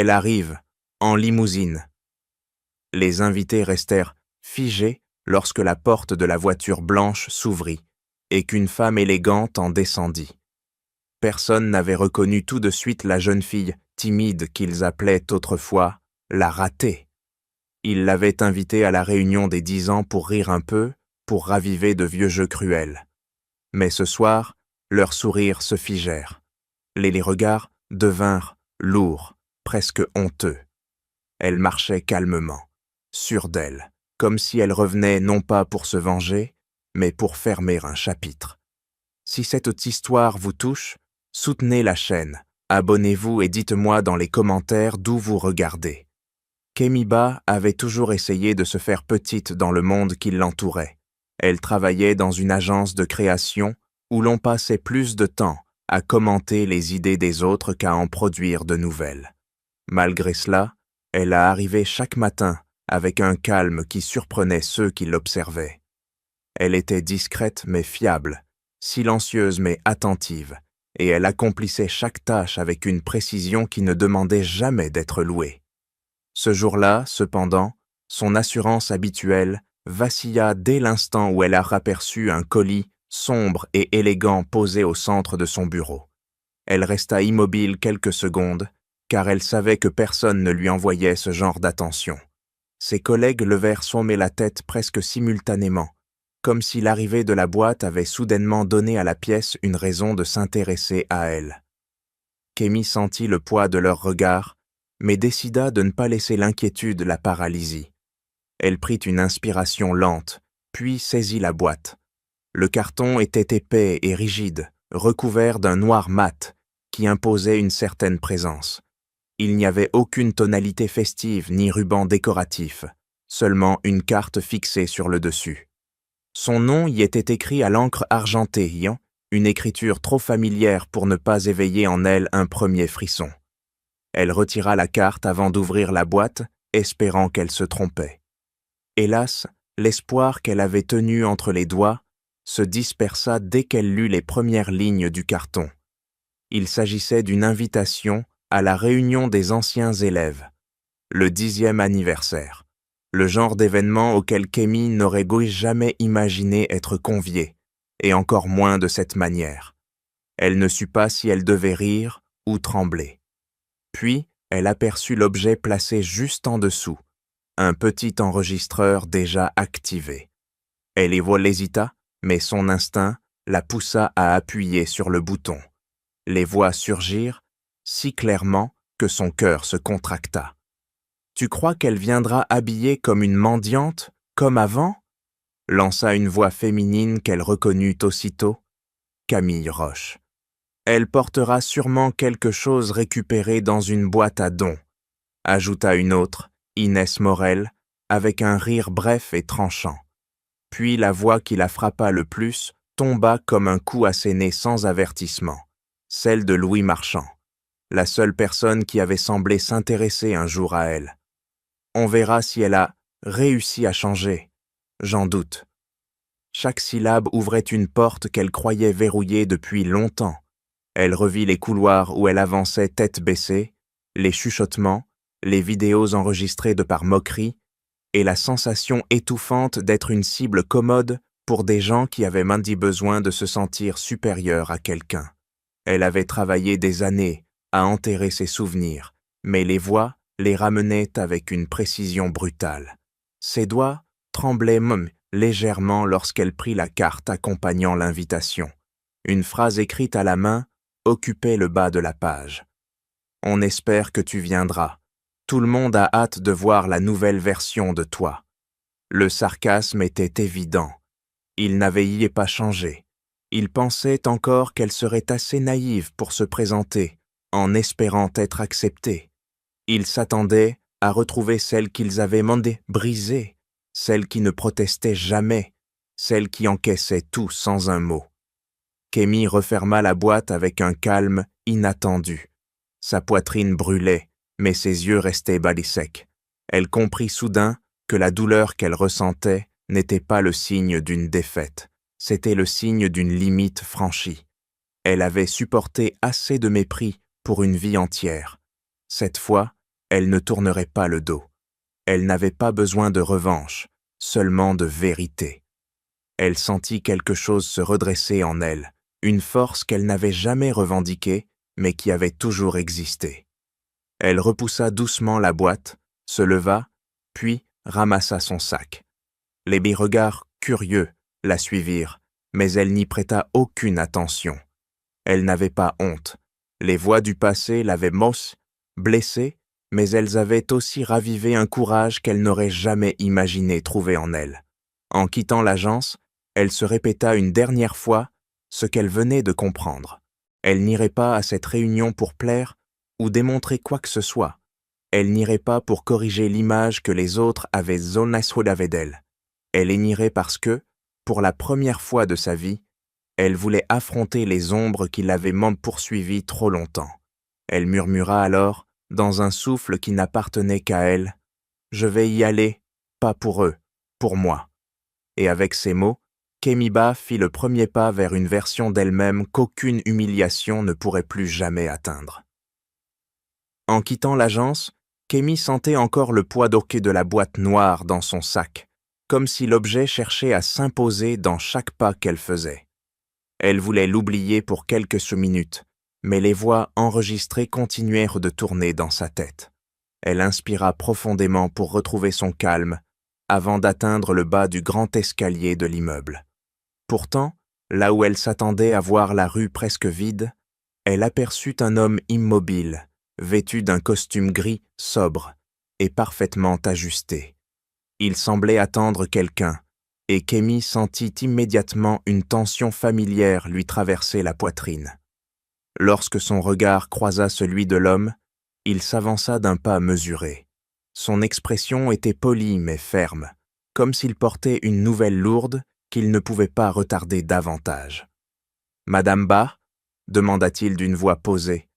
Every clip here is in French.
Elle arrive, en limousine. » Les invités restèrent figés lorsque la porte de la voiture blanche s'ouvrit et qu'une femme élégante en descendit. Personne n'avait reconnu tout de suite la jeune fille timide qu'ils appelaient autrefois la ratée. Ils l'avaient invitée à la réunion des 10 ans pour rire un peu, pour raviver de vieux jeux cruels. Mais ce soir, leurs sourires se figèrent. Les regards devinrent lourds, presque honteux. Elle marchait calmement, sûre d'elle, comme si elle revenait non pas pour se venger, mais pour fermer un chapitre. Si cette histoire vous touche, soutenez la chaîne, abonnez-vous et dites-moi dans les commentaires d'où vous regardez. Kemiba avait toujours essayé de se faire petite dans le monde qui l'entourait. Elle travaillait dans une agence de création où l'on passait plus de temps à commenter les idées des autres qu'à en produire de nouvelles. Malgré cela, elle a arrivé chaque matin avec un calme qui surprenait ceux qui l'observaient. Elle était discrète mais fiable, silencieuse mais attentive, et elle accomplissait chaque tâche avec une précision qui ne demandait jamais d'être louée. Ce jour-là, cependant, son assurance habituelle vacilla dès l'instant où elle a aperçu un colis sombre et élégant posé au centre de son bureau. Elle resta immobile quelques secondes, car elle savait que personne ne lui envoyait ce genre d'attention. Ses collègues levèrent sommer la tête presque simultanément, comme si l'arrivée de la boîte avait soudainement donné à la pièce une raison de s'intéresser à elle. Kemi sentit le poids de leurs regards, mais décida de ne pas laisser l'inquiétude la paralyser. Elle prit une inspiration lente, puis saisit la boîte. Le carton était épais et rigide, recouvert d'un noir mat, qui imposait une certaine présence. Il n'y avait aucune tonalité festive ni ruban décoratif, seulement une carte fixée sur le dessus. Son nom y était écrit à l'encre argentée, une écriture trop familière pour ne pas éveiller en elle un premier frisson. Elle retira la carte avant d'ouvrir la boîte, espérant qu'elle se trompait. Hélas, l'espoir qu'elle avait tenu entre les doigts se dispersa dès qu'elle lut les premières lignes du carton. Il s'agissait d'une invitation à la réunion des anciens élèves, le 10e anniversaire, le genre d'événement auquel Kemi n'aurait jamais imaginé être conviée, et encore moins de cette manière. Elle ne sut pas si elle devait rire ou trembler. Puis, elle aperçut l'objet placé juste en dessous, un petit enregistreur déjà activé. Elle hésita, mais son instinct la poussa à appuyer sur le bouton. Les voix surgirent si clairement que son cœur se contracta. « Tu crois qu'elle viendra habillée comme une mendiante, comme avant ?» lança une voix féminine qu'elle reconnut aussitôt, Camille Roche. « Elle portera sûrement quelque chose récupéré dans une boîte à dons, » ajouta une autre, Inès Morel, avec un rire bref et tranchant. Puis la voix qui la frappa le plus tomba comme un coup asséné sans avertissement, celle de Louis Marchand, la seule personne qui avait semblé s'intéresser un jour à elle. On verra si elle a réussi à changer, j'en doute. Chaque syllabe ouvrait une porte qu'elle croyait verrouillée depuis longtemps. Elle revit les couloirs où elle avançait tête baissée, les chuchotements, les vidéos enregistrées de par moquerie, et la sensation étouffante d'être une cible commode pour des gens qui avaient dit besoin de se sentir supérieurs à quelqu'un. Elle avait travaillé des années à enterrer ses souvenirs, mais les voix les ramenaient avec une précision brutale. Ses doigts tremblaient légèrement lorsqu'elle prit la carte accompagnant l'invitation. Une phrase écrite à la main occupait le bas de la page. « On espère que tu viendras. Tout le monde a hâte de voir la nouvelle version de toi. » Le sarcasme était évident. Il n'avait pas changé. Il pensait encore qu'elle serait assez naïve pour se présenter, en espérant être acceptée. Il s'attendait à retrouver celle qu'ils avaient brisée, celle qui ne protestait jamais, celle qui encaissait tout sans un mot. Kemi referma la boîte avec un calme inattendu. Sa poitrine brûlait, mais ses yeux restaient secs. Elle comprit soudain que la douleur qu'elle ressentait n'était pas le signe d'une défaite, c'était le signe d'une limite franchie. Elle avait supporté assez de mépris pour une vie entière. Cette fois, Elle ne tournerait pas le dos. Elle n'avait pas besoin de revanche, seulement de vérité. Elle sentit quelque chose se redresser en elle, une force qu'elle n'avait jamais revendiquée, mais qui avait toujours existé. Elle repoussa doucement la boîte, se leva, puis ramassa son sac. Les regards curieux la suivirent, mais elle n'y prêta aucune attention. Elle n'avait pas honte. Les voix du passé l'avaient blessée, mais elles avaient aussi ravivé un courage qu'elle n'aurait jamais imaginé trouver en elle. En quittant l'agence, elle se répéta une dernière fois ce qu'elle venait de comprendre. Elle n'irait pas à cette réunion pour plaire ou démontrer quoi que ce soit. Elle n'irait pas pour corriger l'image que les autres avaient d'elle. Elle y irait parce que, pour la première fois de sa vie, elle voulait affronter les ombres qui l'avaient poursuivie trop longtemps. Elle murmura alors, dans un souffle qui n'appartenait qu'à elle, « Je vais y aller, pas pour eux, pour moi. » Et avec ces mots, Kemiba fit le premier pas vers une version d'elle-même qu'aucune humiliation ne pourrait plus jamais atteindre. En quittant l'agence, Kemi sentait encore le poids d'orquet de la boîte noire dans son sac, comme si l'objet cherchait à s'imposer dans chaque pas qu'elle faisait. Elle voulait l'oublier pour quelques minutes, mais les voix enregistrées continuèrent de tourner dans sa tête. Elle inspira profondément pour retrouver son calme, avant d'atteindre le bas du grand escalier de l'immeuble. Pourtant, là où elle s'attendait à voir la rue presque vide, elle aperçut un homme immobile, vêtu d'un costume gris sobre et parfaitement ajusté. Il semblait attendre quelqu'un, et Kemi sentit immédiatement une tension familière lui traverser la poitrine. Lorsque son regard croisa celui de l'homme, il s'avança d'un pas mesuré. Son expression était polie mais ferme, comme s'il portait une nouvelle lourde qu'il ne pouvait pas retarder davantage. « Madame Ba » demanda-t-il d'une voix posée.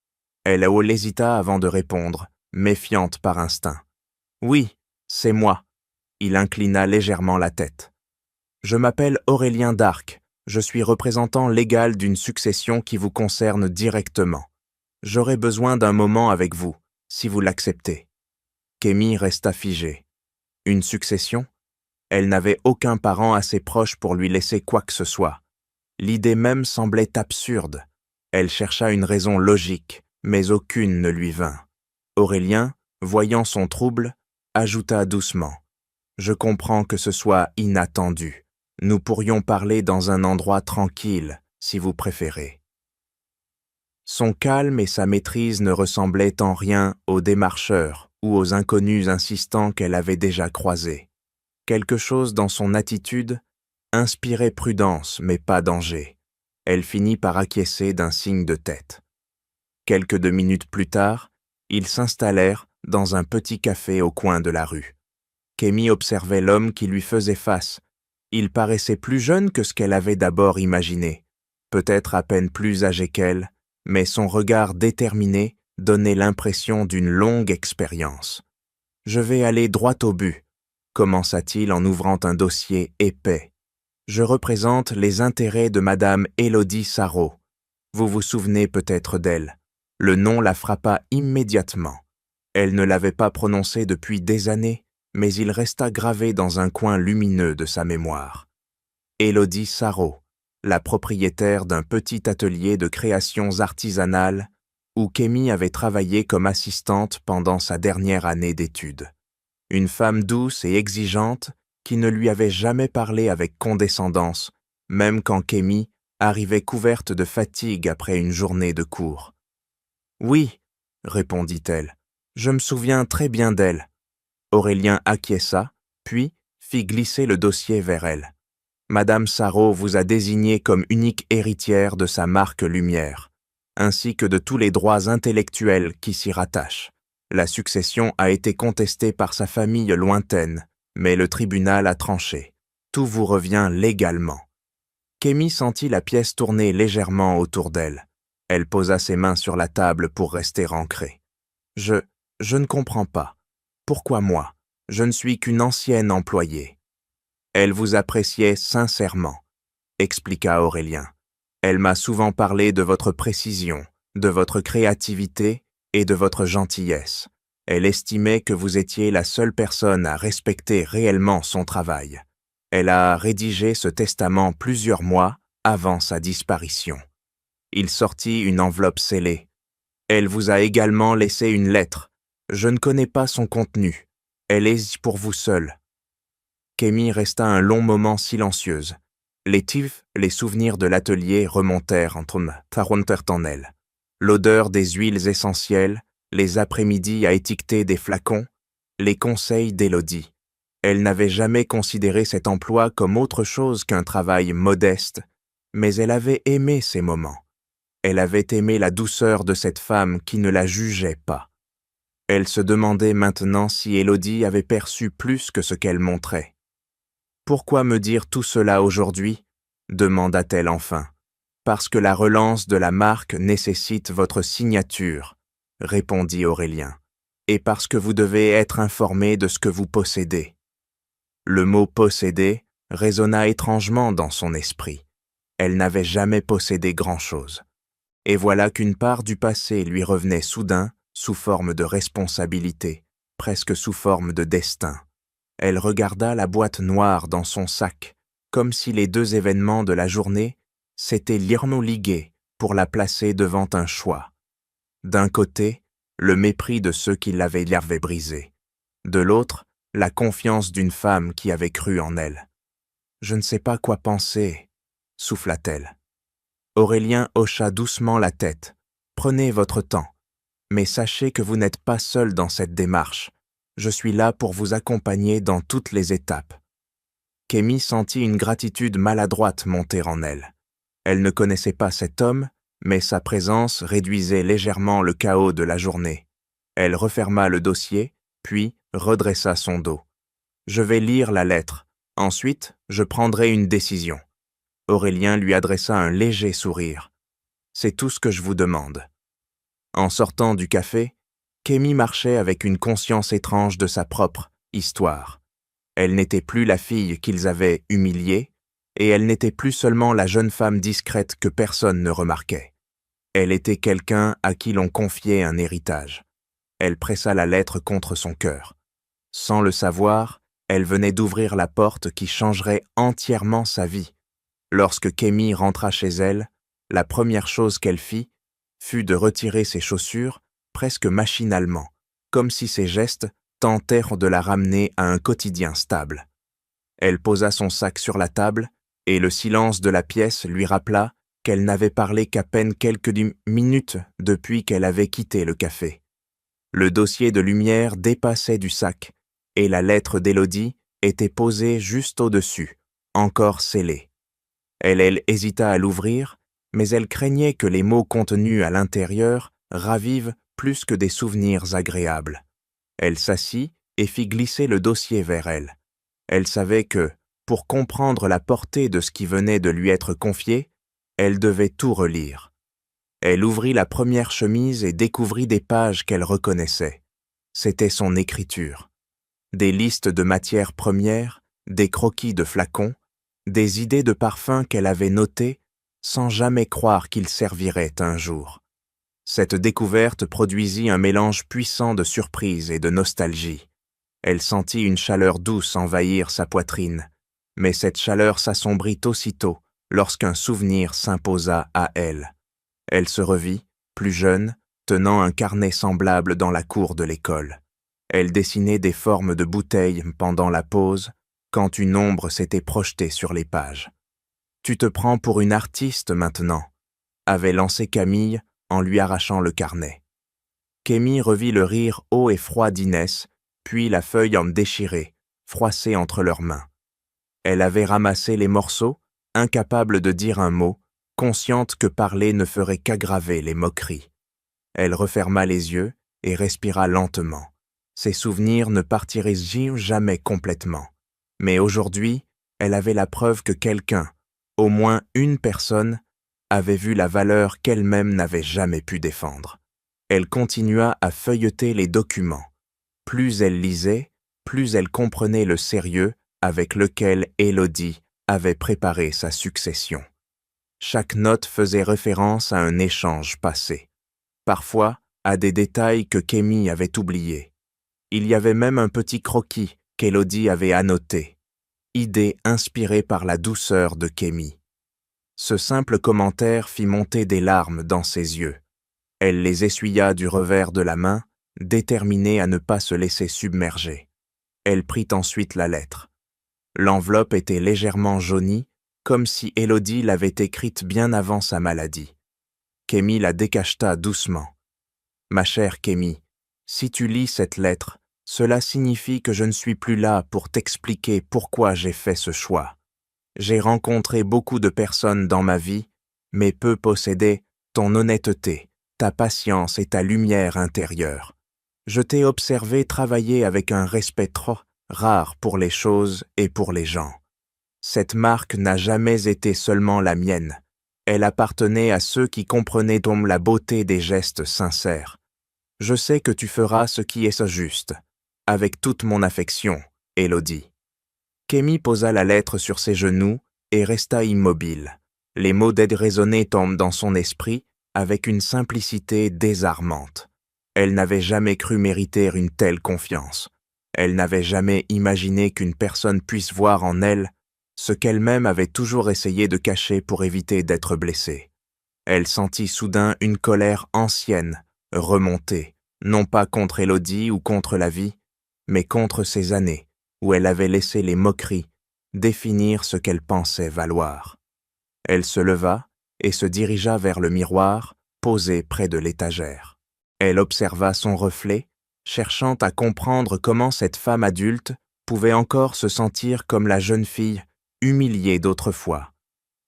Elle hésita avant de répondre, méfiante par instinct. « Oui, c'est moi. » Il inclina légèrement la tête. « Je m'appelle Aurélien d'Arc. Je suis représentant légal d'une succession qui vous concerne directement. J'aurai besoin d'un moment avec vous, si vous l'acceptez. » Kemi resta figée. Une succession? Elle n'avait aucun parent assez proche pour lui laisser quoi que ce soit. L'idée même semblait absurde. Elle chercha une raison logique, mais aucune ne lui vint. Aurélien, voyant son trouble, ajouta doucement. « Je comprends que ce soit inattendu. Nous pourrions parler dans un endroit tranquille, si vous préférez. » Son calme et sa maîtrise ne ressemblaient en rien aux démarcheurs ou aux inconnus insistants qu'elle avait déjà croisés. Quelque chose dans son attitude inspirait prudence mais pas danger. Elle finit par acquiescer d'un signe de tête. Quelques 2 minutes plus tard, ils s'installèrent dans un petit café au coin de la rue. Kemi observait l'homme qui lui faisait face. Il paraissait plus jeune que ce qu'elle avait d'abord imaginé, peut-être à peine plus âgé qu'elle, mais son regard déterminé donnait l'impression d'une longue expérience. « Je vais aller droit au but », commença-t-il en ouvrant un dossier épais. « Je représente les intérêts de Madame Élodie Sarraut. Vous vous souvenez peut-être d'elle. Le nom la frappa immédiatement. Elle ne l'avait pas prononcé depuis des années, mais il resta gravé dans un coin lumineux de sa mémoire. Élodie Sarraut, la propriétaire d'un petit atelier de créations artisanales où Kemi avait travaillé comme assistante pendant sa dernière année d'études. Une femme douce et exigeante qui ne lui avait jamais parlé avec condescendance, même quand Kemi arrivait couverte de fatigue après une journée de cours. « Oui, » répondit-elle, « je me souviens très bien d'elle. » Aurélien acquiesça, puis fit glisser le dossier vers elle. « Madame Sarraut vous a désignée comme unique héritière de sa marque Lumière, ainsi que de tous les droits intellectuels qui s'y rattachent. La succession a été contestée par sa famille lointaine, mais le tribunal a tranché. Tout vous revient légalement. » Kemi sentit la pièce tourner légèrement autour d'elle. Elle posa ses mains sur la table pour rester ancrée. « Je ne comprends pas. Pourquoi moi? Je ne suis qu'une ancienne employée. » « Elle vous appréciait sincèrement, » expliqua Aurélien. « Elle m'a souvent parlé de votre précision, de votre créativité et de votre gentillesse. Elle estimait que vous étiez la seule personne à respecter réellement son travail. Elle a rédigé ce testament plusieurs mois avant sa disparition. Il sortit une enveloppe scellée. Elle vous a également laissé une lettre. Je ne connais pas son contenu. Elle est pour vous seule. Kémy resta un long moment silencieuse. Les souvenirs de l'atelier remontèrent en elle. L'odeur des huiles essentielles, les après-midi à étiqueter des flacons, les conseils d'Élodie. Elle n'avait jamais considéré cet emploi comme autre chose qu'un travail modeste, mais elle avait aimé ces moments. Elle avait aimé la douceur de cette femme qui ne la jugeait pas. Elle se demandait maintenant si Élodie avait perçu plus que ce qu'elle montrait. « Pourquoi me dire tout cela aujourd'hui ?» demanda-t-elle enfin. « Parce que la relance de la marque nécessite votre signature, » répondit Aurélien, « et parce que vous devez être informé de ce que vous possédez. » Le mot « posséder » résonna étrangement dans son esprit. Elle n'avait jamais possédé grand-chose. Et voilà qu'une part du passé lui revenait soudain sous forme de responsabilité, presque sous forme de destin. Elle regarda la boîte noire dans son sac, comme si les deux événements de la journée s'étaient ligués pour la placer devant un choix. D'un côté, le mépris de ceux qui l'avaient brisée. De l'autre, la confiance d'une femme qui avait cru en elle. « Je ne sais pas quoi penser », souffla-t-elle. Aurélien hocha doucement la tête. « Prenez votre temps, mais sachez que vous n'êtes pas seul dans cette démarche. Je suis là pour vous accompagner dans toutes les étapes. » Kémy sentit une gratitude maladroite monter en elle. Elle ne connaissait pas cet homme, mais sa présence réduisait légèrement le chaos de la journée. Elle referma le dossier, puis redressa son dos. « Je vais lire la lettre. Ensuite, je prendrai une décision. » Aurélien lui adressa un léger sourire. « C'est tout ce que je vous demande. » En sortant du café, Kémy marchait avec une conscience étrange de sa propre histoire. Elle n'était plus la fille qu'ils avaient humiliée, et elle n'était plus seulement la jeune femme discrète que personne ne remarquait. Elle était quelqu'un à qui l'on confiait un héritage. Elle pressa la lettre contre son cœur. Sans le savoir, elle venait d'ouvrir la porte qui changerait entièrement sa vie. Lorsque Kémy rentra chez elle, la première chose qu'elle fit fut de retirer ses chaussures presque machinalement, comme si ses gestes tentèrent de la ramener à un quotidien stable. Elle posa son sac sur la table, et le silence de la pièce lui rappela qu'elle n'avait parlé qu'à peine quelques minutes depuis qu'elle avait quitté le café. Le dossier de lumière dépassait du sac, et la lettre d'Élodie était posée juste au-dessus, encore scellée. Elle hésita à l'ouvrir, mais elle craignait que les mots contenus à l'intérieur ravivent plus que des souvenirs agréables. Elle s'assit et fit glisser le dossier vers elle. Elle savait que, pour comprendre la portée de ce qui venait de lui être confié, elle devait tout relire. Elle ouvrit la première chemise et découvrit des pages qu'elle reconnaissait. C'était son écriture. Des listes de matières premières, des croquis de flacons, des idées de parfums qu'elle avait notées sans jamais croire qu'ils serviraient un jour. Cette découverte produisit un mélange puissant de surprise et de nostalgie. Elle sentit une chaleur douce envahir sa poitrine, mais cette chaleur s'assombrit aussitôt lorsqu'un souvenir s'imposa à elle. Elle se revit, plus jeune, tenant un carnet semblable dans la cour de l'école. Elle dessinait des formes de bouteilles pendant la pause, quand une ombre s'était projetée sur les pages. « Tu te prends pour une artiste maintenant », avait lancé Camille en lui arrachant le carnet. Kémy revit le rire haut et froid d'Inès, puis la feuille en déchirée, froissée entre leurs mains. Elle avait ramassé les morceaux, incapable de dire un mot, consciente que parler ne ferait qu'aggraver les moqueries. Elle referma les yeux et respira lentement. Ses souvenirs ne partiraient jamais complètement. Mais aujourd'hui, elle avait la preuve que quelqu'un, au moins une personne, avait vu la valeur qu'elle-même n'avait jamais pu défendre. Elle continua à feuilleter les documents. Plus elle lisait, plus elle comprenait le sérieux avec lequel Élodie avait préparé sa succession. Chaque note faisait référence à un échange passé, parfois à des détails que Kémy avait oubliés. Il y avait même un petit croquis qu'Élodie avait annoté, idée inspirée par la douceur de Kémy. Ce simple commentaire fit monter des larmes dans ses yeux. Elle les essuya du revers de la main, déterminée à ne pas se laisser submerger. Elle prit ensuite la lettre. L'enveloppe était légèrement jaunie, comme si Élodie l'avait écrite bien avant sa maladie. Kémy la décacheta doucement. « Ma chère Kémy, si tu lis cette lettre, cela signifie que je ne suis plus là pour t'expliquer pourquoi j'ai fait ce choix. J'ai rencontré beaucoup de personnes dans ma vie, mais peu possédaient ton honnêteté, ta patience et ta lumière intérieure. Je t'ai observé travailler avec un respect trop rare pour les choses et pour les gens. Cette marque n'a jamais été seulement la mienne. Elle appartenait à ceux qui comprenaient donc la beauté des gestes sincères. Je sais que tu feras ce qui est juste. Avec toute mon affection, Élodie. » Kémy posa la lettre sur ses genoux et resta immobile. Les mots d'aide résonnaient dans son esprit avec une simplicité désarmante. Elle n'avait jamais cru mériter une telle confiance. Elle n'avait jamais imaginé qu'une personne puisse voir en elle ce qu'elle-même avait toujours essayé de cacher pour éviter d'être blessée. Elle sentit soudain une colère ancienne remonter, non pas contre Élodie ou contre la vie, mais contre ces années où elle avait laissé les moqueries définir ce qu'elle pensait valoir. Elle se leva et se dirigea vers le miroir posé près de l'étagère. Elle observa son reflet, cherchant à comprendre comment cette femme adulte pouvait encore se sentir comme la jeune fille humiliée d'autrefois.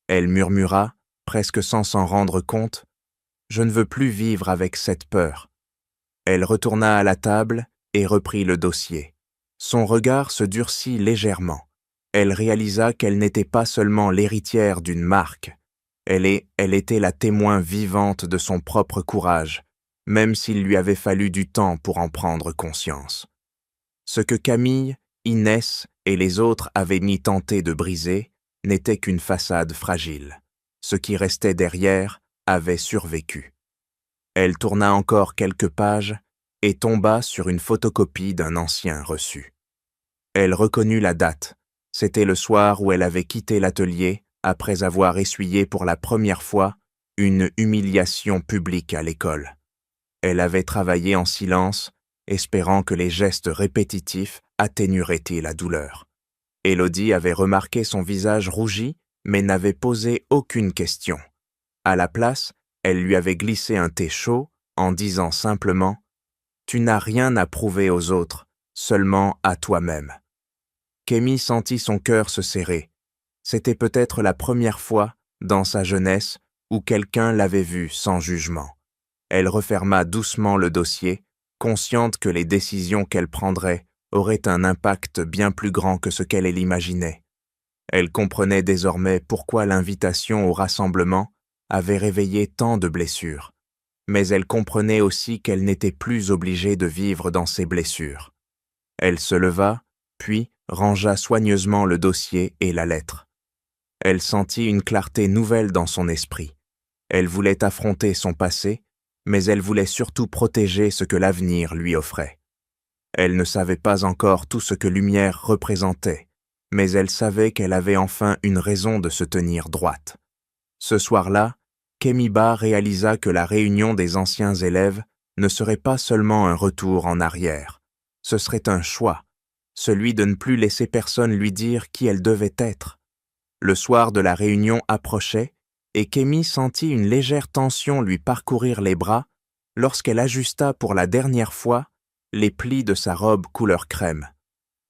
Elle murmura, presque sans s'en rendre compte, « Je ne veux plus vivre avec cette peur. » Elle retourna à la table et reprit le dossier. Son regard se durcit légèrement. Elle réalisa qu'elle n'était pas seulement l'héritière d'une marque. Elle était la témoin vivante de son propre courage, même s'il lui avait fallu du temps pour en prendre conscience. Ce que Camille, Inès et les autres avaient ni tenté de briser n'était qu'une façade fragile. Ce qui restait derrière avait survécu. Elle tourna encore quelques pages et tomba sur une photocopie d'un ancien reçu. Elle reconnut la date. C'était le soir où elle avait quitté l'atelier après avoir essuyé pour la première fois une humiliation publique à l'école. Elle avait travaillé en silence, espérant que les gestes répétitifs atténueraient la douleur. Élodie avait remarqué son visage rougi, mais n'avait posé aucune question. À la place, elle lui avait glissé un thé chaud en disant simplement « Tu n'as rien à prouver aux autres, seulement à toi-même. » Kémy sentit son cœur se serrer. C'était peut-être la première fois, dans sa jeunesse, où quelqu'un l'avait vue sans jugement. Elle referma doucement le dossier, consciente que les décisions qu'elle prendrait auraient un impact bien plus grand que ce qu'elle l'imaginait. Elle comprenait désormais pourquoi l'invitation au rassemblement avait réveillé tant de blessures. Mais elle comprenait aussi qu'elle n'était plus obligée de vivre dans ses blessures. Elle se leva, puis rangea soigneusement le dossier et la lettre. Elle sentit une clarté nouvelle dans son esprit. Elle voulait affronter son passé, mais elle voulait surtout protéger ce que l'avenir lui offrait. Elle ne savait pas encore tout ce que Lumière représentait, mais elle savait qu'elle avait enfin une raison de se tenir droite. Ce soir-là, Kémy Bah réalisa que la réunion des anciens élèves ne serait pas seulement un retour en arrière. Ce serait un choix, celui de ne plus laisser personne lui dire qui elle devait être. Le soir de la réunion approchait et Kémy sentit une légère tension lui parcourir les bras lorsqu'elle ajusta pour la dernière fois les plis de sa robe couleur crème.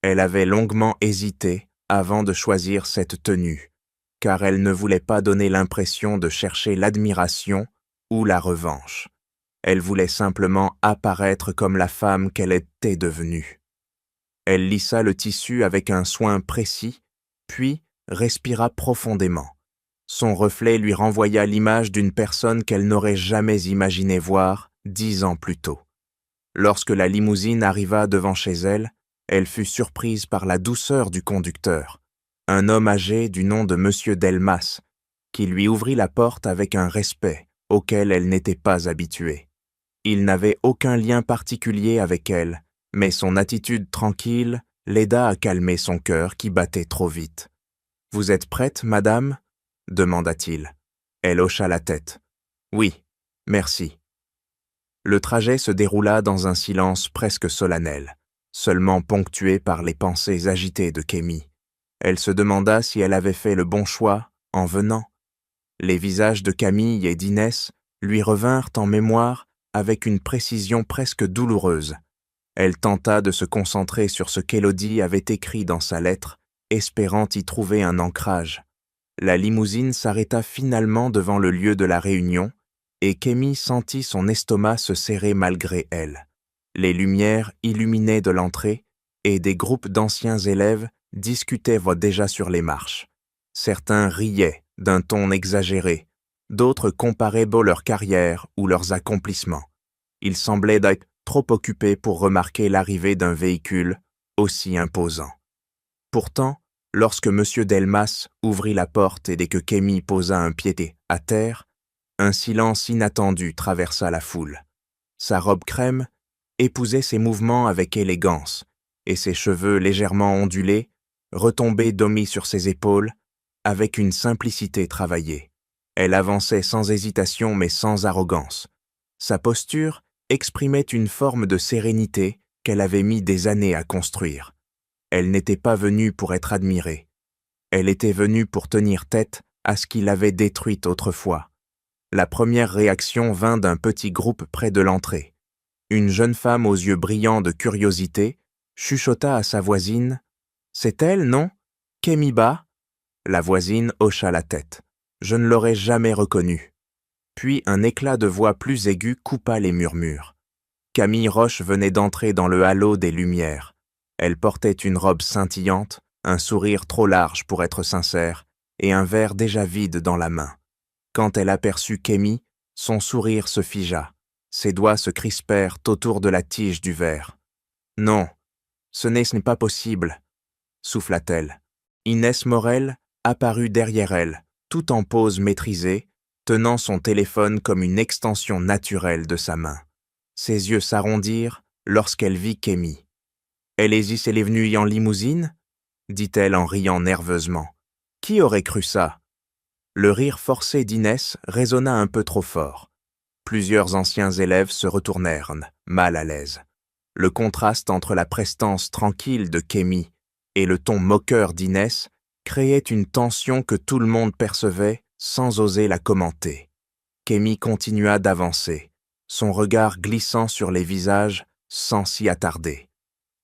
Elle avait longuement hésité avant de choisir cette tenue, car elle ne voulait pas donner l'impression de chercher l'admiration ou la revanche. Elle voulait simplement apparaître comme la femme qu'elle était devenue. Elle lissa le tissu avec un soin précis, puis respira profondément. Son reflet lui renvoya l'image d'une personne qu'elle n'aurait jamais imaginé voir 10 ans plus tôt. Lorsque la limousine arriva devant chez elle, elle fut surprise par la douceur du conducteur, un homme âgé du nom de Monsieur Delmas, qui lui ouvrit la porte avec un respect auquel elle n'était pas habituée. Il n'avait aucun lien particulier avec elle, Mais son attitude tranquille l'aida à calmer son cœur qui battait trop vite. « Vous êtes prête, madame » demanda-t-il. Elle hocha la tête. « Oui, merci. » Le trajet se déroula dans un silence presque solennel, seulement ponctué par les pensées agitées de Kémy. Elle se demanda si elle avait fait le bon choix en venant. Les visages de Camille et d'Inès lui revinrent en mémoire avec une précision presque douloureuse. Elle tenta de se concentrer sur ce qu'Élodie avait écrit dans sa lettre, espérant y trouver un ancrage. La limousine s'arrêta finalement devant le lieu de la réunion, et Kémy sentit son estomac se serrer malgré elle. Les lumières illuminaient de l'entrée, et des groupes d'anciens élèves discutaient déjà sur les marches. Certains riaient d'un ton exagéré, d'autres comparaient leur carrière ou leurs accomplissements. Ils semblaient être trop occupés pour remarquer l'arrivée d'un véhicule aussi imposant. Pourtant, lorsque M. Delmas ouvrit la porte et dès que Kémy posa un pied à terre, un silence inattendu traversa la foule. Sa robe crème épousait ses mouvements avec élégance, et ses cheveux légèrement ondulés retombaient d'omis sur ses épaules avec une simplicité travaillée. Elle avançait sans hésitation mais sans arrogance. Sa posture exprimait une forme de sérénité qu'elle avait mis des années à construire. Elle n'était pas venue pour être admirée. Elle était venue pour tenir tête à ce qui l'avait détruite autrefois. La première réaction vint d'un petit groupe près de l'entrée. Une jeune femme aux yeux brillants de curiosité chuchota à sa voisine « C'est elle, non? Kémy Bah ?» La voisine hocha la tête. « Je ne l'aurais jamais reconnue. » Puis un éclat de voix plus aigu coupa les murmures. Camille Roche venait d'entrer dans le halo des lumières. Elle portait une robe scintillante, un sourire trop large pour être sincère, et un verre déjà vide dans la main. Quand elle aperçut Kémy, son sourire se figea. Ses doigts se crispèrent autour de la tige du verre. « Non, ce n'est pas possible, » souffla-t-elle. Inès Morel apparut derrière elle, tout en pose maîtrisée, tenant son téléphone comme une extension naturelle de sa main. Ses yeux s'arrondirent lorsqu'elle vit Kémy. « Elle est venue en limousine ?» dit-elle en riant nerveusement. « Qui aurait cru ça ?» Le rire forcé d'Inès résonna un peu trop fort. Plusieurs anciens élèves se retournèrent, mal à l'aise. Le contraste entre la prestance tranquille de Kémy et le ton moqueur d'Inès créait une tension que tout le monde percevait sans oser la commenter. Kémy continua d'avancer, son regard glissant sur les visages sans s'y attarder.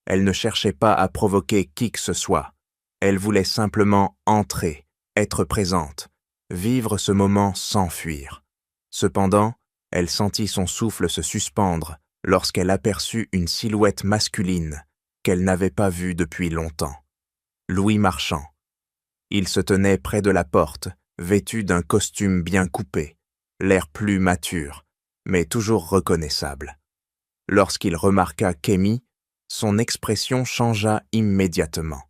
Elle ne cherchait pas à provoquer qui que ce soit. Elle voulait simplement entrer, être présente, vivre ce moment sans fuir. Cependant, elle sentit son souffle se suspendre lorsqu'elle aperçut une silhouette masculine qu'elle n'avait pas vue depuis longtemps. Louis Marchand. Il se tenait près de la porte, vêtu d'un costume bien coupé, l'air plus mature, mais toujours reconnaissable. Lorsqu'il remarqua Kémy, son expression changea immédiatement.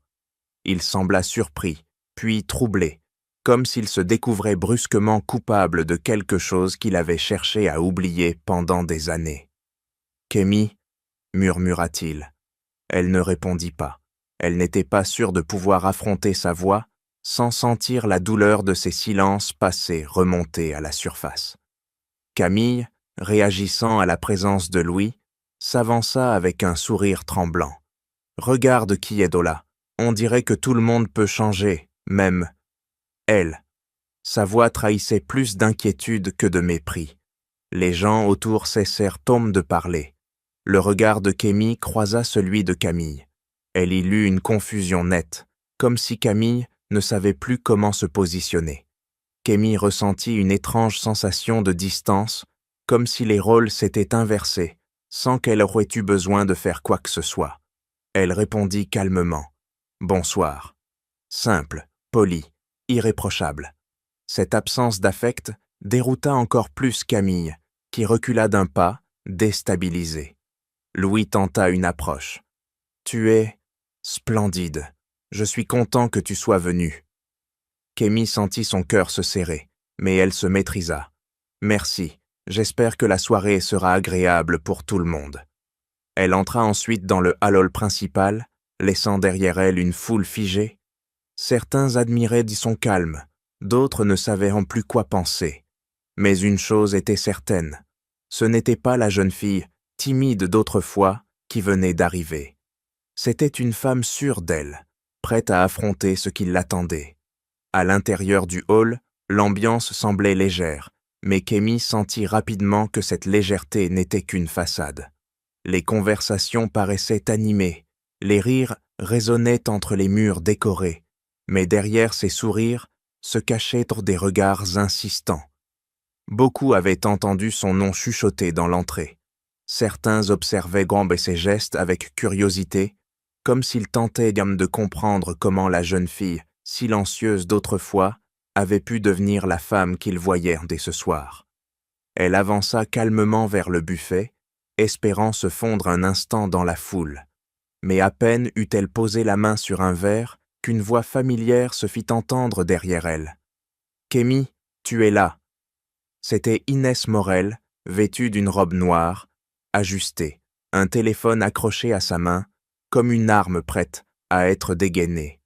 Il sembla surpris, puis troublé, comme s'il se découvrait brusquement coupable de quelque chose qu'il avait cherché à oublier pendant des années. « Kémy » murmura-t-il. Elle ne répondit pas. Elle n'était pas sûre de pouvoir affronter sa voix sans sentir la douleur de ces silences passés remonter à la surface. Camille, réagissant à la présence de Louis, s'avança avec un sourire tremblant. « Regarde qui est là. On dirait que tout le monde peut changer, même elle. » Sa voix trahissait plus d'inquiétude que de mépris. Les gens autour cessèrent de parler. Le regard de Kémy croisa celui de Camille. Elle y lut une confusion nette, comme si Camille ne savait plus comment se positionner. Kémy ressentit une étrange sensation de distance, comme si les rôles s'étaient inversés, sans qu'elle aurait eu besoin de faire quoi que ce soit. Elle répondit calmement. « Bonsoir. » Simple, poli, irréprochable. Cette absence d'affect dérouta encore plus Camille, qui recula d'un pas, déstabilisée. Louis tenta une approche. « Tu es splendide. Je suis content que tu sois venue. » Kémy sentit son cœur se serrer, mais elle se maîtrisa. « Merci. J'espère que la soirée sera agréable pour tout le monde. » Elle entra ensuite dans le hall principal, laissant derrière elle une foule figée. Certains admiraient son calme, d'autres ne savaient en plus quoi penser. Mais une chose était certaine, ce n'était pas la jeune fille, timide d'autrefois, qui venait d'arriver. C'était une femme sûre d'elle, prête à affronter ce qui l'attendait. À l'intérieur du hall, l'ambiance semblait légère, mais Kémy sentit rapidement que cette légèreté n'était qu'une façade. Les conversations paraissaient animées, les rires résonnaient entre les murs décorés, mais derrière ces sourires se cachaient des regards insistants. Beaucoup avaient entendu son nom chuchoter dans l'entrée. Certains observaient Gombe et ses gestes avec curiosité, comme s'ils tentaient de comprendre comment la jeune fille, silencieuse d'autrefois, avait pu devenir la femme qu'ils voyaient dès ce soir. Elle avança calmement vers le buffet, espérant se fondre un instant dans la foule. Mais à peine eut-elle posé la main sur un verre qu'une voix familière se fit entendre derrière elle. « Kémy, tu es là !» C'était Inès Morel, vêtue d'une robe noire, ajustée, un téléphone accroché à sa main, comme une arme prête à être dégainée.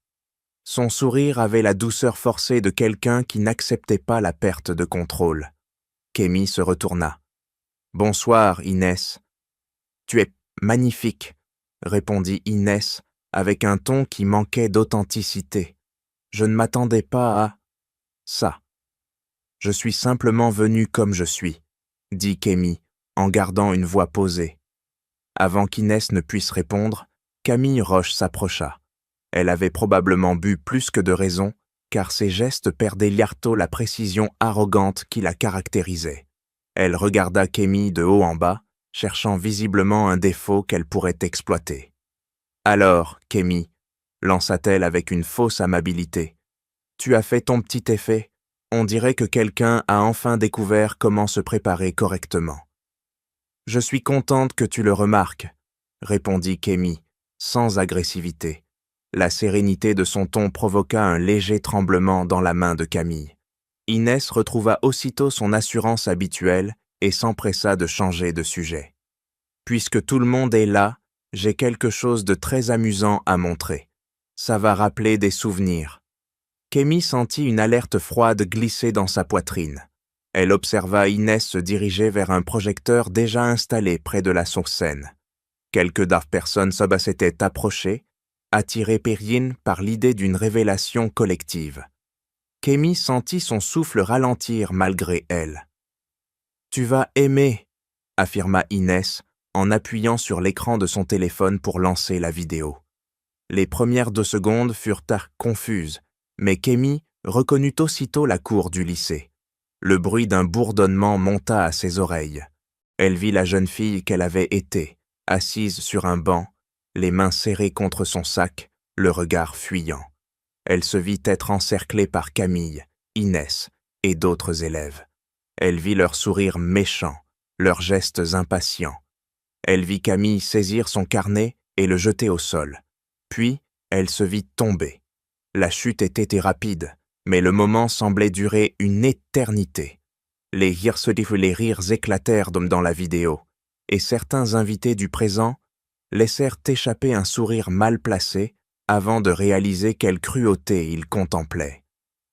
Son sourire avait la douceur forcée de quelqu'un qui n'acceptait pas la perte de contrôle. Kémy se retourna. « Bonsoir, Inès. »« Tu es magnifique, » répondit Inès avec un ton qui manquait d'authenticité. « Je ne m'attendais pas à ça. »« Je suis simplement venu comme je suis, » dit Kémy en gardant une voix posée. Avant qu'Inès ne puisse répondre, Camille Roche s'approcha. Elle avait probablement bu plus que de raison, car ses gestes perdaient bientôt la précision arrogante qui la caractérisait. Elle regarda Kémy de haut en bas, cherchant visiblement un défaut qu'elle pourrait exploiter. « Alors, Kémy, » lança-t-elle avec une fausse amabilité, « tu as fait ton petit effet. On dirait que quelqu'un a enfin découvert comment se préparer correctement. »« Je suis contente que tu le remarques, » répondit Kémy, sans agressivité. La sérénité de son ton provoqua un léger tremblement dans la main de Camille. Inès retrouva aussitôt son assurance habituelle et s'empressa de changer de sujet. « Puisque tout le monde est là, j'ai quelque chose de très amusant à montrer. Ça va rappeler des souvenirs. » Kémy sentit une alerte froide glisser dans sa poitrine. Elle observa Inès se diriger vers un projecteur déjà installé près de la scène. Quelques personnes s'étaient approchées, attirées par l'idée d'une révélation collective. Kémy sentit son souffle ralentir malgré elle. « Tu vas aimer, » affirma Inès en appuyant sur l'écran de son téléphone pour lancer la vidéo. Les premières 2 secondes furent confuses, mais Kémy reconnut aussitôt la cour du lycée. Le bruit d'un bourdonnement monta à ses oreilles. Elle vit la jeune fille qu'elle avait été, assise sur un banc, les mains serrées contre son sac, le regard fuyant. Elle se vit être encerclée par Camille, Inès et d'autres élèves. Elle vit leurs sourires méchants, leurs gestes impatients. Elle vit Camille saisir son carnet et le jeter au sol. Puis, elle se vit tomber. La chute était rapide, mais le moment semblait durer une éternité. Les rires éclatèrent dans la vidéo, et certains invités du présent laissèrent échapper un sourire mal placé avant de réaliser quelle cruauté ils contemplaient.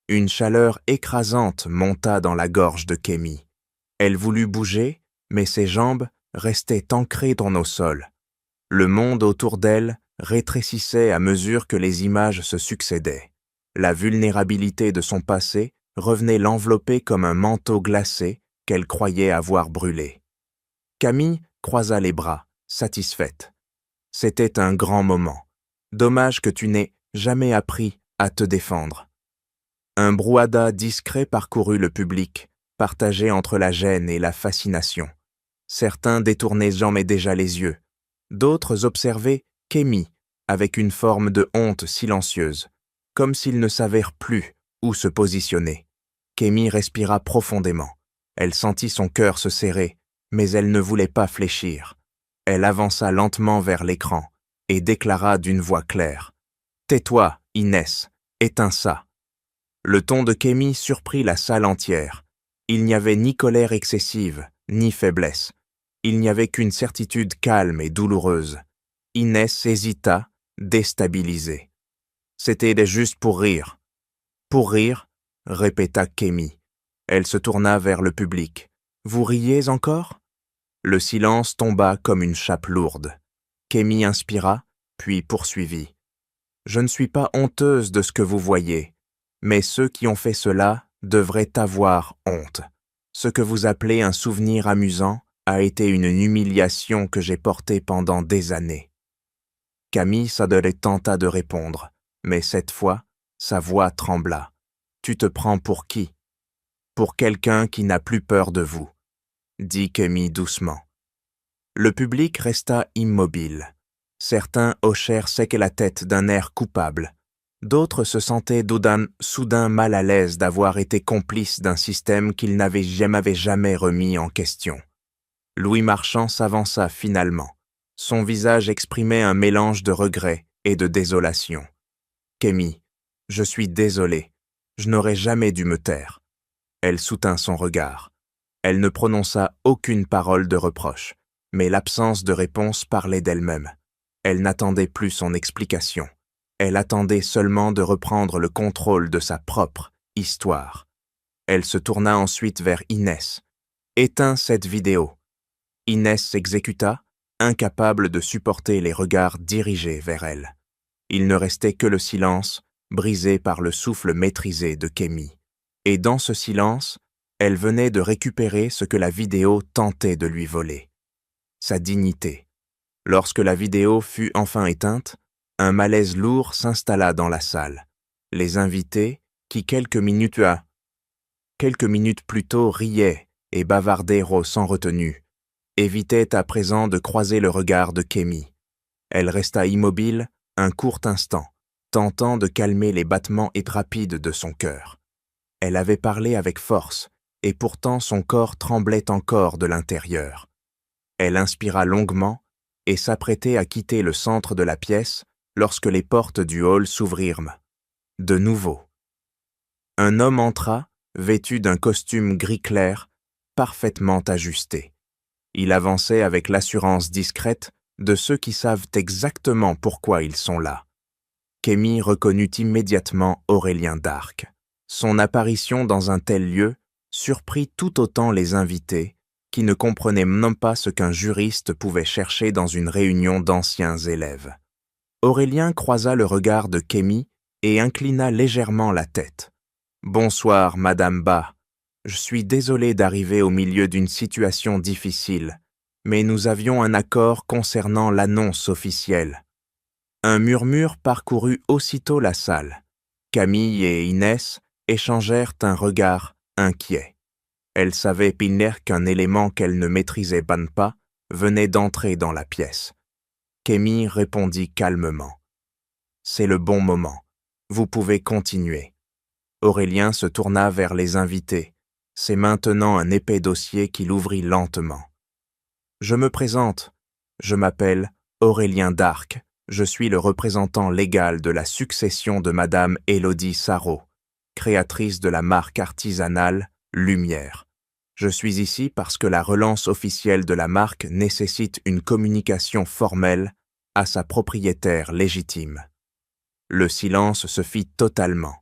Une chaleur écrasante monta dans la gorge de Kémy. Elle voulut bouger, mais ses jambes restaient ancrées dans nos sols. Le monde autour d'elle rétrécissait à mesure que les images se succédaient. La vulnérabilité de son passé revenait l'envelopper comme un manteau glacé qu'elle croyait avoir brûlé. Camille croisa les bras, satisfaite. C'était un grand moment. Dommage que tu n'aies jamais appris à te défendre. Un brouhaha discret parcourut le public, partagé entre la gêne et la fascination. Certains détournaient jamais déjà les yeux. D'autres observaient Kémy avec une forme de honte silencieuse, comme s'ils ne savaient plus où se positionner. Kémy respira profondément. Elle sentit son cœur se serrer, mais elle ne voulait pas fléchir. Elle avança lentement vers l'écran et déclara d'une voix claire. « Tais-toi, Inès, éteins ça. » Le ton de Kémy surprit la salle entière. Il n'y avait ni colère excessive, ni faiblesse. Il n'y avait qu'une certitude calme et douloureuse. Inès hésita, déstabilisée. C'était juste pour rire. Pour rire, répéta Kémy. Elle se tourna vers le public. Vous riez encore? Le silence tomba comme une chape lourde. Kémy inspira, puis poursuivit. Je ne suis pas honteuse de ce que vous voyez, mais ceux qui ont fait cela devraient avoir honte. Ce que vous appelez un souvenir amusant a été une humiliation que j'ai portée pendant des années. Camille Sadelet tenta de répondre, mais cette fois, sa voix trembla. Tu te prends pour qui? Pour quelqu'un qui n'a plus peur de vous, dit Kémy doucement. Le public resta immobile. Certains hochèrent sec la tête d'un air coupable. D'autres se sentaient soudain mal à l'aise d'avoir été complices d'un système qu'ils n'avaient jamais remis en question. Louis Marchand s'avança finalement. Son visage exprimait un mélange de regret et de désolation. « Kémy, je suis désolée. Je n'aurais jamais dû me taire. » Elle soutint son regard. Elle ne prononça aucune parole de reproche, mais l'absence de réponse parlait d'elle-même. Elle n'attendait plus son explication. Elle attendait seulement de reprendre le contrôle de sa propre histoire. Elle se tourna ensuite vers Inès. « Éteins cette vidéo. » Inès s'exécuta, incapable de supporter les regards dirigés vers elle. Il ne restait que le silence, brisé par le souffle maîtrisé de Kémy. Et dans ce silence, elle venait de récupérer ce que la vidéo tentait de lui voler. Sa dignité. Lorsque la vidéo fut enfin éteinte, un malaise lourd s'installa dans la salle. Les invités, qui quelques minutes plus tôt riaient et bavardaient sans retenue, évitaient à présent de croiser le regard de Kémy. Elle resta immobile un court instant, tentant de calmer les battements rapides de son cœur. Elle avait parlé avec force, et pourtant son corps tremblait encore de l'intérieur. Elle inspira longuement et s'apprêtait à quitter le centre de la pièce lorsque les portes du hall s'ouvrirent. De nouveau. Un homme entra, vêtu d'un costume gris clair, parfaitement ajusté. Il avançait avec l'assurance discrète de ceux qui savent exactement pourquoi ils sont là. Kémy reconnut immédiatement Aurélien d'Arc. Son apparition dans un tel lieu surprit tout autant les invités, qui ne comprenaient même pas ce qu'un juriste pouvait chercher dans une réunion d'anciens élèves. Aurélien croisa le regard de Kémy et inclina légèrement la tête. « Bonsoir, Madame Ba. Je suis désolé d'arriver au milieu d'une situation difficile, mais nous avions un accord concernant l'annonce officielle. » Un murmure parcourut aussitôt la salle. Camille et Inès échangèrent un regard inquiet. Elles savaient pire qu'un élément qu'elles ne maîtrisaient pas venait d'entrer dans la pièce. Kémy répondit calmement. « C'est le bon moment. Vous pouvez continuer. » Aurélien se tourna vers les invités. C'est maintenant un épais dossier qu'il ouvrit lentement. « Je me présente. Je m'appelle Aurélien d'Arc. Je suis le représentant légal de la succession de Madame Élodie Sarraut, créatrice de la marque artisanale Lumière. Je suis ici parce que la relance officielle de la marque nécessite une communication formelle à sa propriétaire légitime. » Le silence se fit totalement.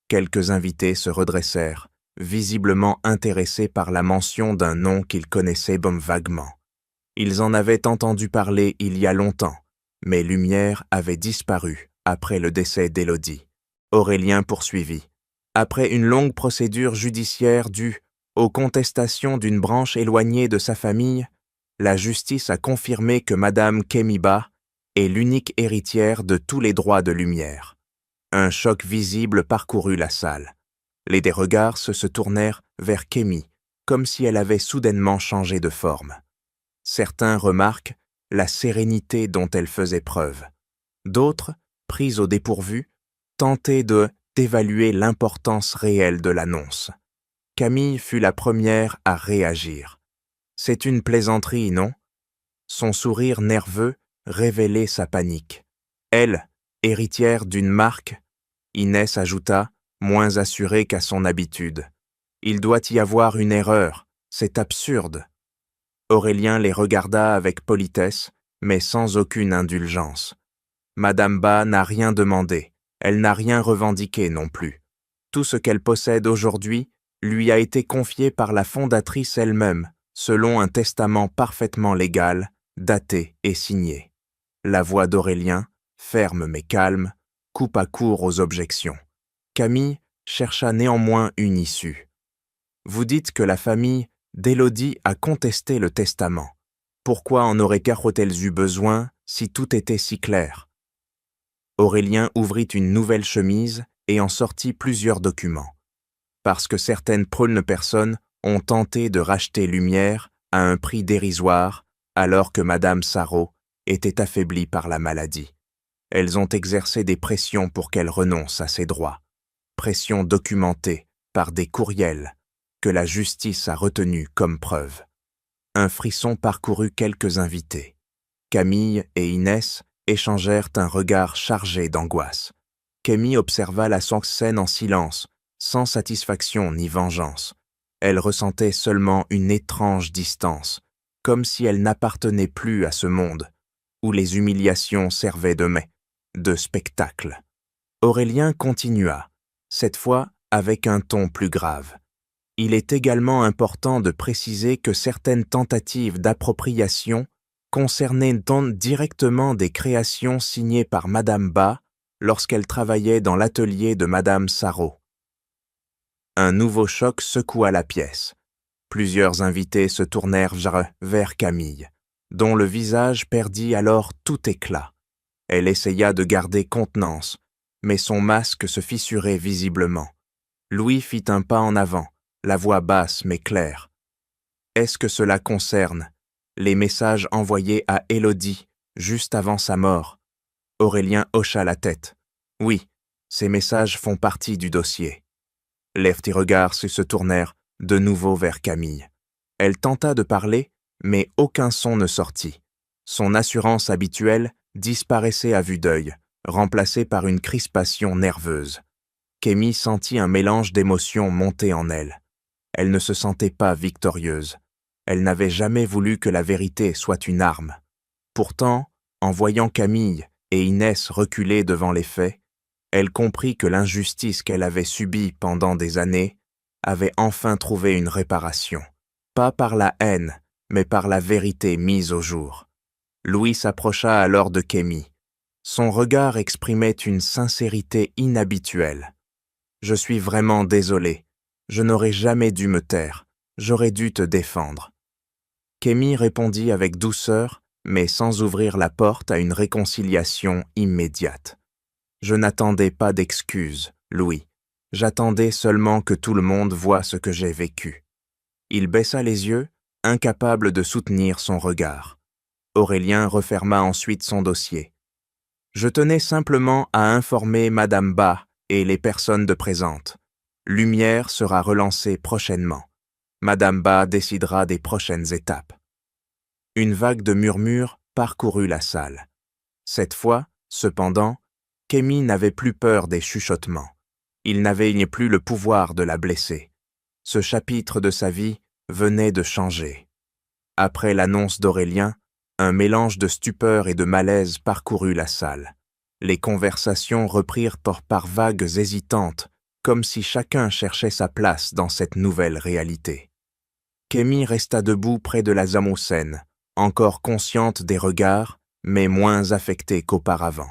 Quelques invités se redressèrent, visiblement intéressés par la mention d'un nom qu'ils connaissaient vaguement. Ils en avaient entendu parler il y a longtemps, mais Lumière avait disparu après le décès d'Élodie. Aurélien poursuivit. Après une longue procédure judiciaire due aux contestations d'une branche éloignée de sa famille, la justice a confirmé que Madame Kémy Ba est l'unique héritière de tous les droits de Lumière. Un choc visible parcourut la salle. Les regards se tournèrent vers Kémy, comme si elle avait soudainement changé de forme. Certains remarquent la sérénité dont elle faisait preuve. D'autres, pris au dépourvu, tentaient d'évaluer l'importance réelle de l'annonce. Camille fut la première à réagir. « C'est une plaisanterie, non ?» Son sourire nerveux révélait sa panique. Elle, héritière d'une marque, Inès ajouta, moins assurée qu'à son habitude. « Il doit y avoir une erreur, c'est absurde. » Aurélien les regarda avec politesse, mais sans aucune indulgence. Madame Ba n'a rien demandé, elle n'a rien revendiqué non plus. Tout ce qu'elle possède aujourd'hui lui a été confié par la fondatrice elle-même, selon un testament parfaitement légal, daté et signé. La voix d'Aurélien, ferme mais calme, coupa court aux objections. Camille chercha néanmoins une issue. Vous dites que la famille d'Élodie a contesté le testament. Pourquoi en aurait Carrotel eu besoin si tout était si clair? Aurélien ouvrit une nouvelle chemise et en sortit plusieurs documents. Parce que certaines prônes personnes ont tenté de racheter Lumière à un prix dérisoire, alors que Madame Sarraut était affaiblie par la maladie. Elles ont exercé des pressions pour qu'elle renonce à ses droits. Pressions documentées par des courriels que la justice a retenus comme preuve. Un frisson parcourut quelques invités. Camille et Inès échangèrent un regard chargé d'angoisse. Camille observa la scène en silence, sans satisfaction ni vengeance. Elle ressentait seulement une étrange distance, comme si elle n'appartenait plus à ce monde, où les humiliations servaient de spectacle. Aurélien continua, cette fois avec un ton plus grave. Il est également important de préciser que certaines tentatives d'appropriation concernaient donc directement des créations signées par Madame Ba lorsqu'elle travaillait dans l'atelier de Madame Sarraut. Un nouveau choc secoua la pièce. Plusieurs invités se tournèrent vers Camille, dont le visage perdit alors tout éclat. Elle essaya de garder contenance, mais son masque se fissurait visiblement. Louis fit un pas en avant, la voix basse mais claire. « Est-ce que cela concerne les messages envoyés à Élodie juste avant sa mort ?» Aurélien hocha la tête. « Oui, ces messages font partie du dossier. » Les petits regards se tournèrent de nouveau vers Camille. Elle tenta de parler, mais aucun son ne sortit. Son assurance habituelle disparaissait à vue d'œil, remplacée par une crispation nerveuse. Camille sentit un mélange d'émotions monter en elle. Elle ne se sentait pas victorieuse. Elle n'avait jamais voulu que la vérité soit une arme. Pourtant, en voyant Camille et Inès reculer devant les faits, elle comprit que l'injustice qu'elle avait subie pendant des années avait enfin trouvé une réparation, pas par la haine, mais par la vérité mise au jour. Louis s'approcha alors de Camille. Son regard exprimait une sincérité inhabituelle. « Je suis vraiment désolé. Je n'aurais jamais dû me taire. J'aurais dû te défendre. » Camille répondit avec douceur, mais sans ouvrir la porte à une réconciliation immédiate. « Je n'attendais pas d'excuses, Louis. J'attendais seulement que tout le monde voie ce que j'ai vécu. » Il baissa les yeux, incapable de soutenir son regard. Aurélien referma ensuite son dossier. « Je tenais simplement à informer Madame Ba et les personnes de présentes. Lumière sera relancée prochainement. Madame Ba décidera des prochaines étapes. » Une vague de murmures parcourut la salle. Cette fois, cependant, Camille n'avait plus peur des chuchotements. Il n'avait plus le pouvoir de la blesser. Ce chapitre de sa vie venait de changer. Après l'annonce d'Aurélien, un mélange de stupeur et de malaise parcourut la salle. Les conversations reprirent par vagues hésitantes, comme si chacun cherchait sa place dans cette nouvelle réalité. Camille resta debout près de la Zamousseine, encore consciente des regards, mais moins affectée qu'auparavant.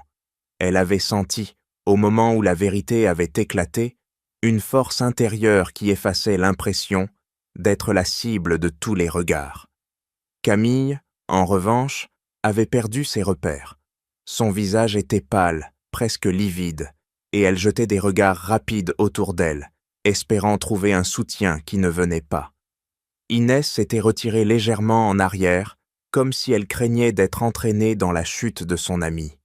Elle avait senti, au moment où la vérité avait éclaté, une force intérieure qui effaçait l'impression d'être la cible de tous les regards. Camille, en revanche, avait perdu ses repères. Son visage était pâle, presque livide, et elle jetait des regards rapides autour d'elle, espérant trouver un soutien qui ne venait pas. Inès s'était retirée légèrement en arrière, comme si elle craignait d'être entraînée dans la chute de son amie.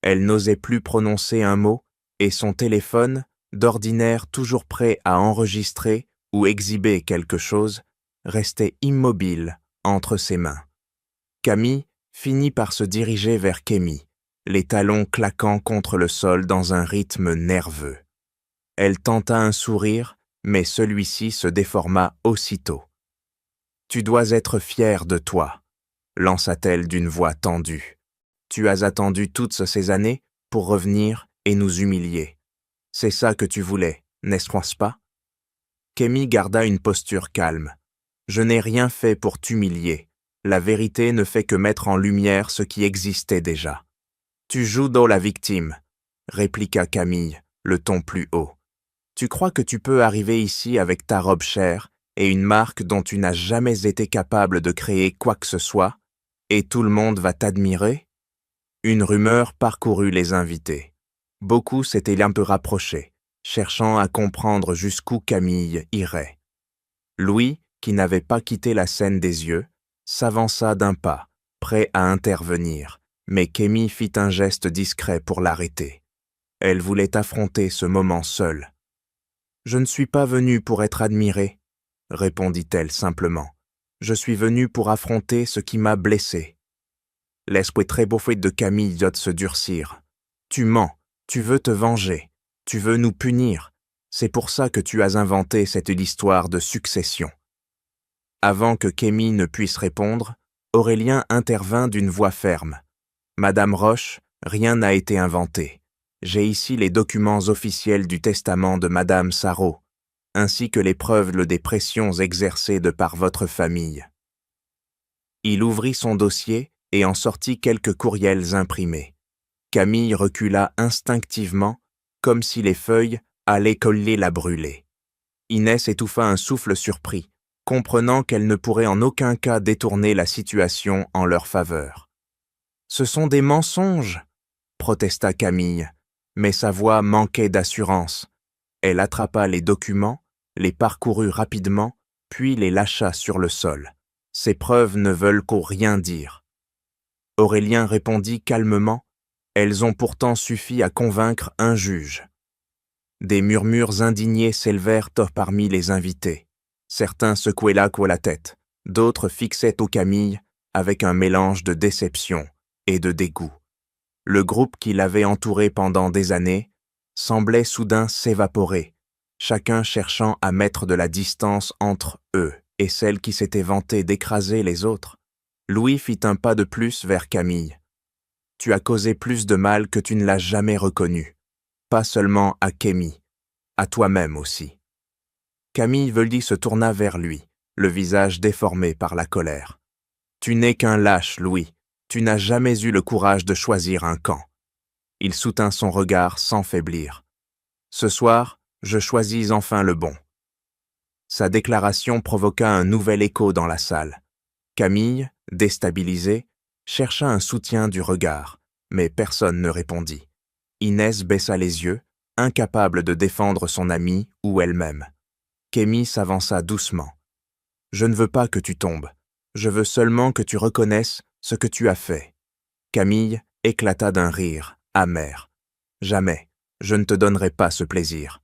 Elle n'osait plus prononcer un mot, et son téléphone, d'ordinaire toujours prêt à enregistrer ou exhiber quelque chose, restait immobile entre ses mains. Camille finit par se diriger vers Kémy, les talons claquant contre le sol dans un rythme nerveux. Elle tenta un sourire, mais celui-ci se déforma aussitôt. Tu dois être fier de toi, lança-t-elle d'une voix tendue. Tu as attendu toutes ces années pour revenir et nous humilier. C'est ça que tu voulais, n'est-ce pas? Kémy garda une posture calme. Je n'ai rien fait pour t'humilier. La vérité ne fait que mettre en lumière ce qui existait déjà. Tu joues dans la victime, répliqua Camille, le ton plus haut. Tu crois que tu peux arriver ici avec ta robe chère et une marque dont tu n'as jamais été capable de créer quoi que ce soit, et tout le monde va t'admirer? Une rumeur parcourut les invités. Beaucoup s'étaient un peu rapprochés, cherchant à comprendre jusqu'où Camille irait. Louis, qui n'avait pas quitté la scène des yeux, s'avança d'un pas, prêt à intervenir, mais Kémy fit un geste discret pour l'arrêter. Elle voulait affronter ce moment seule. « Je ne suis pas venue pour être admirée, » répondit-elle simplement. « Je suis venue pour affronter ce qui m'a blessée. » L'esprit très beau de Camille doit se durcir. « Tu mens, tu veux te venger, tu veux nous punir. C'est pour ça que tu as inventé cette histoire de succession. » Avant que Kémy ne puisse répondre, Aurélien intervint d'une voix ferme. « Madame Roche, rien n'a été inventé. J'ai ici les documents officiels du testament de Madame Sarraud, ainsi que les preuves des pressions exercées de par votre famille. » Il ouvrit son dossier et en sortit quelques courriels imprimés. Camille recula instinctivement, comme si les feuilles allaient coller la brûler. Inès étouffa un souffle surpris, comprenant qu'elle ne pourrait en aucun cas détourner la situation en leur faveur. « Ce sont des mensonges !» protesta Camille, mais sa voix manquait d'assurance. Elle attrapa les documents, les parcourut rapidement, puis les lâcha sur le sol. Ces preuves ne veulent rien dire. Aurélien répondit calmement, « Elles ont pourtant suffi à convaincre un juge. » Des murmures indignés s'élevèrent parmi les invités. Certains secouaient la tête, d'autres fixaient au Camille avec un mélange de déception et de dégoût. Le groupe qui l'avait entouré pendant des années semblait soudain s'évaporer, chacun cherchant à mettre de la distance entre eux et celle qui s'était vantée d'écraser les autres. Louis fit un pas de plus vers Camille. « Tu as causé plus de mal que tu ne l'as jamais reconnu, pas seulement à Kémy, à toi-même aussi. » Camille Veldy se tourna vers lui, le visage déformé par la colère. « Tu n'es qu'un lâche, Louis. Tu n'as jamais eu le courage de choisir un camp. » Il soutint son regard sans faiblir. « Ce soir, je choisis enfin le bon. » Sa déclaration provoqua un nouvel écho dans la salle. Camille, déstabilisée, chercha un soutien du regard, mais personne ne répondit. Inès baissa les yeux, incapable de défendre son amie ou elle-même. Kémy s'avança doucement. « Je ne veux pas que tu tombes. Je veux seulement que tu reconnaisses ce que tu as fait. » Camille éclata d'un rire, amer. « Jamais, je ne te donnerai pas ce plaisir. »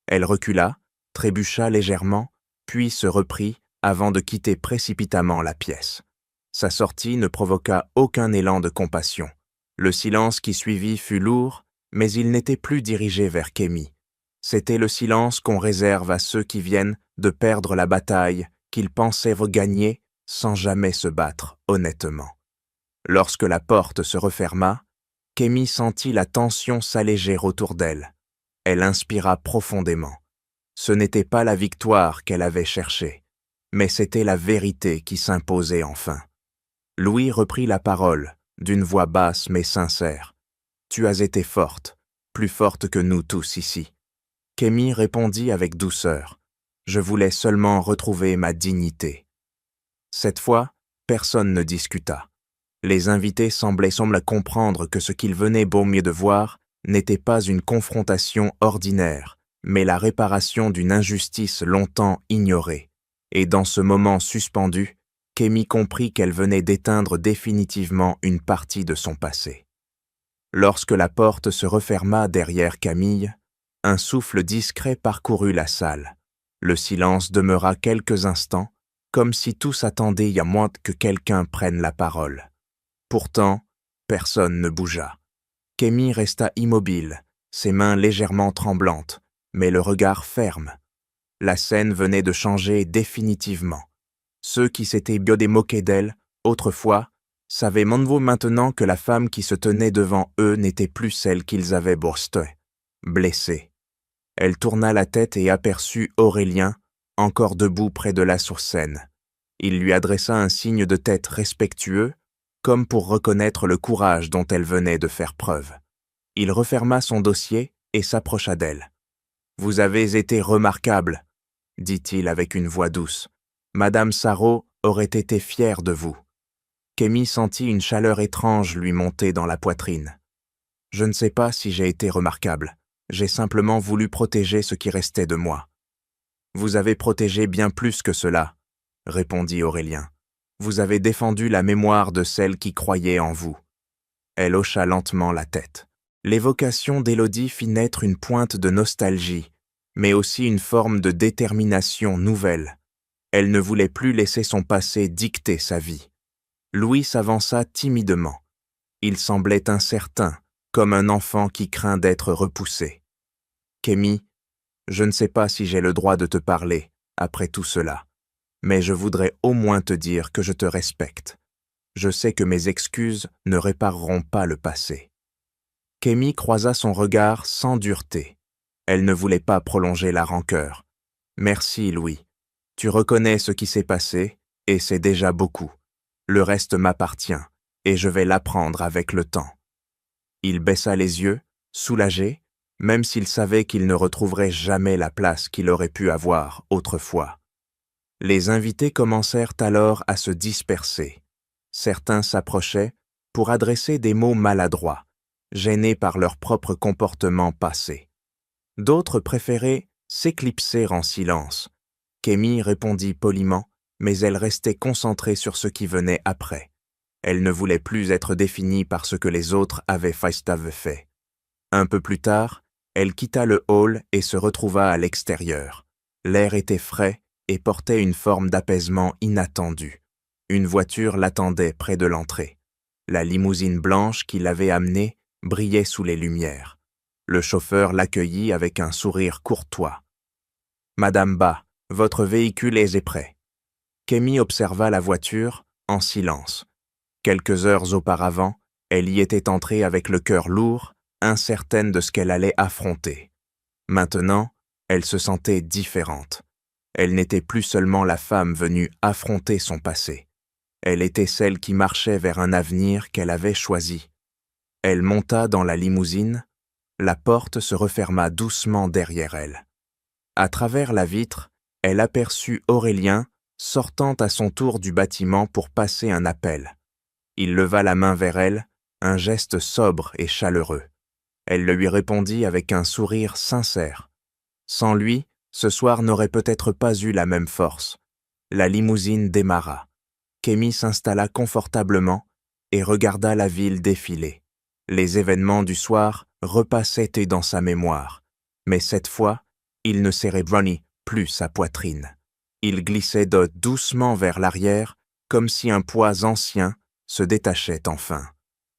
Elle recula, trébucha légèrement, puis se reprit avant de quitter précipitamment la pièce. Sa sortie ne provoqua aucun élan de compassion. Le silence qui suivit fut lourd, mais il n'était plus dirigé vers Kémy. C'était le silence qu'on réserve à ceux qui viennent de perdre la bataille qu'ils pensaient regagner sans jamais se battre honnêtement. Lorsque la porte se referma, Kémy sentit la tension s'alléger autour d'elle. Elle inspira profondément. Ce n'était pas la victoire qu'elle avait cherchée, mais c'était la vérité qui s'imposait enfin. Louis reprit la parole, d'une voix basse mais sincère. « Tu as été forte, plus forte que nous tous ici. » Kémy répondit avec douceur. « Je voulais seulement retrouver ma dignité. » Cette fois, personne ne discuta. Les invités semblaient comprendre que ce qu'ils venaient beau mieux de voir n'était pas une confrontation ordinaire, mais la réparation d'une injustice longtemps ignorée. Et dans ce moment suspendu, Kémy comprit qu'elle venait d'éteindre définitivement une partie de son passé. Lorsque la porte se referma derrière Camille, un souffle discret parcourut la salle. Le silence demeura quelques instants, comme si tous attendaient à moins que quelqu'un prenne la parole. Pourtant, personne ne bougea. Kémy resta immobile, ses mains légèrement tremblantes, mais le regard ferme. La scène venait de changer définitivement. Ceux qui s'étaient bien moqués d'elle, autrefois, savaient maintenant que la femme qui se tenait devant eux n'était plus celle qu'ils avaient blessée. Elle tourna la tête et aperçut Aurélien, encore debout près de la sourcine. Il lui adressa un signe de tête respectueux, comme pour reconnaître le courage dont elle venait de faire preuve. Il referma son dossier et s'approcha d'elle. « Vous avez été remarquable, » dit-il avec une voix douce. « Madame Sarraud aurait été fière de vous. » Kémy sentit une chaleur étrange lui monter dans la poitrine. « Je ne sais pas si j'ai été remarquable. J'ai simplement voulu protéger ce qui restait de moi. »« Vous avez protégé bien plus que cela, » répondit Aurélien. « Vous avez défendu la mémoire de celle qui croyait en vous. » Elle hocha lentement la tête. L'évocation d'Élodie fit naître une pointe de nostalgie, mais aussi une forme de détermination nouvelle. Elle ne voulait plus laisser son passé dicter sa vie. Louis s'avança timidement. Il semblait incertain, comme un enfant qui craint d'être repoussé. « Kémy, je ne sais pas si j'ai le droit de te parler, après tout cela, mais je voudrais au moins te dire que je te respecte. Je sais que mes excuses ne répareront pas le passé. » Kémy croisa son regard sans dureté. Elle ne voulait pas prolonger la rancœur. « Merci, Louis. Tu reconnais ce qui s'est passé, et c'est déjà beaucoup. Le reste m'appartient, et je vais l'apprendre avec le temps. » Il baissa les yeux, soulagé, même s'il savait qu'il ne retrouverait jamais la place qu'il aurait pu avoir autrefois. Les invités commencèrent alors à se disperser. Certains s'approchaient pour adresser des mots maladroits, gênés par leur propre comportement passé. D'autres préféraient s'éclipser en silence. Kémy répondit poliment, mais elle restait concentrée sur ce qui venait après. Elle ne voulait plus être définie par ce que les autres avaient fait. Un peu plus tard, elle quitta le hall et se retrouva à l'extérieur. L'air était frais et portait une forme d'apaisement inattendu. Une voiture l'attendait près de l'entrée. La limousine blanche qui l'avait amenée brillait sous les lumières. Le chauffeur l'accueillit avec un sourire courtois. « Madame Ba, votre véhicule est prêt. » Kémy observa la voiture en silence. Quelques heures auparavant, elle y était entrée avec le cœur lourd, incertaine de ce qu'elle allait affronter. Maintenant, elle se sentait différente. Elle n'était plus seulement la femme venue affronter son passé. Elle était celle qui marchait vers un avenir qu'elle avait choisi. Elle monta dans la limousine, la porte se referma doucement derrière elle. À travers la vitre, elle aperçut Aurélien sortant à son tour du bâtiment pour passer un appel. Il leva la main vers elle, un geste sobre et chaleureux. Elle le lui répondit avec un sourire sincère. Sans lui, ce soir n'aurait peut-être pas eu la même force. La limousine démarra. Kémy s'installa confortablement et regarda la ville défiler. Les événements du soir repassaient dans sa mémoire, mais cette fois, il ne serrait plus sa poitrine. Il glissait doucement vers l'arrière, comme si un poids ancien se détachait enfin.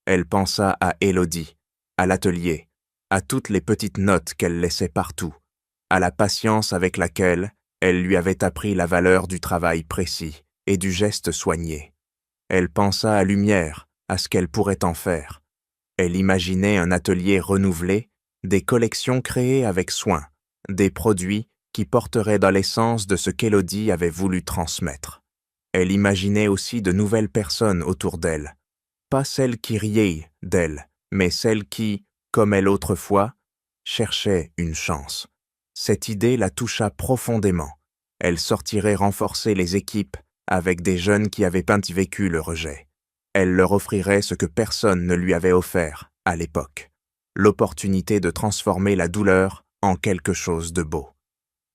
Elle pensa à Élodie, à l'atelier, à toutes les petites notes qu'elle laissait partout, à la patience avec laquelle elle lui avait appris la valeur du travail précis et du geste soigné. Elle pensa à Lumière, à ce qu'elle pourrait en faire. Elle imaginait un atelier renouvelé, des collections créées avec soin, des produits qui porteraient dans l'essence de ce qu'Élodie avait voulu transmettre. Elle imaginait aussi de nouvelles personnes autour d'elle, pas celles qui riaient d'elle, mais celles qui, comme elle autrefois, cherchaient une chance. Cette idée la toucha profondément. Elle sortirait renforcer les équipes avec des jeunes qui avaient vécu le rejet. Elle leur offrirait ce que personne ne lui avait offert à l'époque, l'opportunité de transformer la douleur en quelque chose de beau.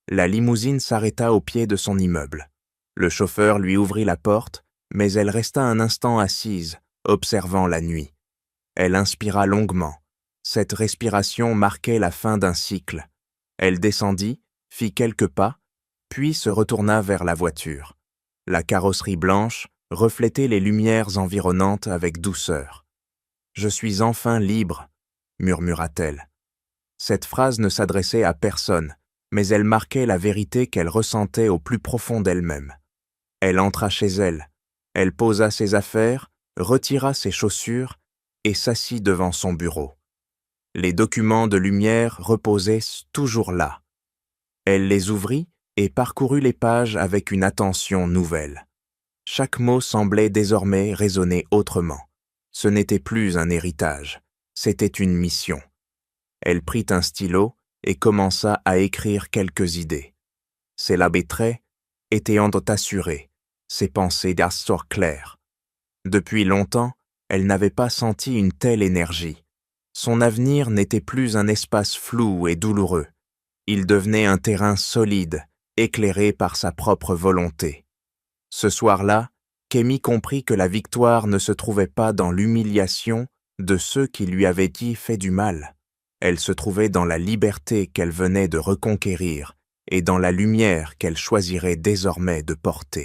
La limousine s'arrêta au pied de son immeuble. Le chauffeur lui ouvrit la porte, mais elle resta un instant assise, observant la nuit. Elle inspira longuement. Cette respiration marquait la fin d'un cycle. Elle descendit, fit quelques pas, puis se retourna vers la voiture. La carrosserie blanche reflétait les lumières environnantes avec douceur. « Je suis enfin libre », murmura-t-elle. Cette phrase ne s'adressait à personne, mais elle marquait la vérité qu'elle ressentait au plus profond d'elle-même. Elle entra chez elle. Elle posa ses affaires, retira ses chaussures et s'assit devant son bureau. Les documents de lumière reposaient toujours là. Elle les ouvrit et parcourut les pages avec une attention nouvelle. Chaque mot semblait désormais résonner autrement. Ce n'était plus un héritage, c'était une mission. Elle prit un stylo et commença à écrire quelques idées. Ses traits étaient assurés, ses pensées d'astor claires. Depuis longtemps, elle n'avait pas senti une telle énergie. Son avenir n'était plus un espace flou et douloureux. Il devenait un terrain solide, éclairé par sa propre volonté. Ce soir-là, Kémy comprit que la victoire ne se trouvait pas dans l'humiliation de ceux qui lui avaient dit fait du mal. Elle se trouvait dans la liberté qu'elle venait de reconquérir et dans la lumière qu'elle choisirait désormais de porter.